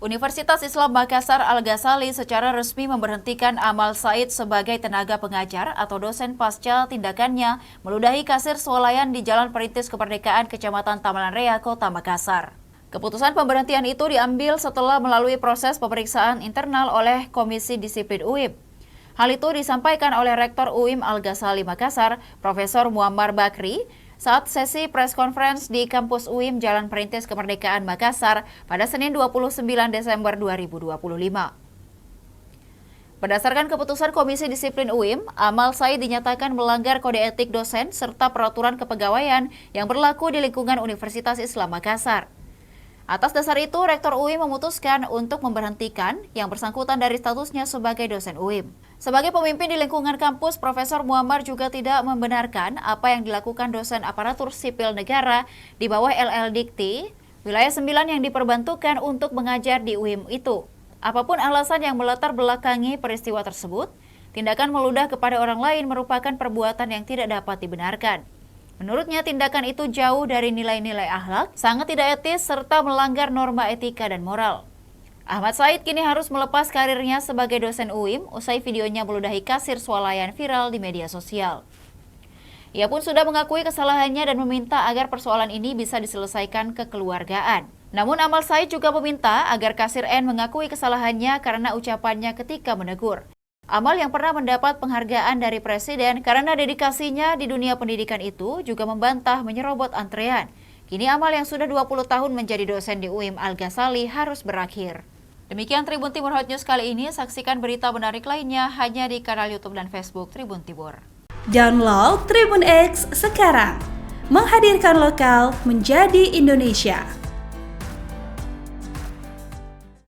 Universitas Islam Makassar Al-Ghazali secara resmi memberhentikan Amal Said sebagai tenaga pengajar atau dosen pasca tindakannya meludahi kasir swalayan di Jalan Perintis Kemerdekaan, Kecamatan Tamalan Rea, Kota Makassar. Keputusan pemberhentian itu diambil setelah melalui proses pemeriksaan internal oleh Komisi Disiplin UIM. Hal itu disampaikan oleh Rektor UIM Al-Ghazali Makassar, Profesor Muammar Bakri, saat sesi press conference di kampus UIM Jalan Perintis Kemerdekaan Makassar pada Senin 29 Desember 2025. Berdasarkan keputusan Komisi Disiplin UIM, Amal Said dinyatakan melanggar kode etik dosen serta peraturan kepegawaian yang berlaku di lingkungan Universitas Islam Makassar. Atas dasar itu, Rektor UIM memutuskan untuk memberhentikan yang bersangkutan dari statusnya sebagai dosen UIM. Sebagai pemimpin di lingkungan kampus, Profesor Muammar juga tidak membenarkan apa yang dilakukan dosen aparatur sipil negara di bawah LL Dikti, wilayah 9 yang diperbantukan untuk mengajar di UIM itu. Apapun alasan yang melatar belakangi peristiwa tersebut, tindakan meludah kepada orang lain merupakan perbuatan yang tidak dapat dibenarkan. Menurutnya, tindakan itu jauh dari nilai-nilai akhlak, sangat tidak etis, serta melanggar norma etika dan moral. Ahmad Said kini harus melepas karirnya sebagai dosen UIM usai videonya meludahi kasir swalayan viral di media sosial. Ia pun sudah mengakui kesalahannya dan meminta agar persoalan ini bisa diselesaikan kekeluargaan. Namun Amal Said juga meminta agar kasir N mengakui kesalahannya karena ucapannya ketika menegur. Amal yang pernah mendapat penghargaan dari Presiden karena dedikasinya di dunia pendidikan itu juga membantah menyerobot antrean. Kini Amal yang sudah 20 tahun menjadi dosen di UIM Al-Ghazali harus berakhir. Demikian Tribun Timur Hot News kali ini, saksikan berita menarik lainnya hanya di kanal YouTube dan Facebook Tribun Timur. Download Tribun X sekarang, menghadirkan lokal menjadi Indonesia.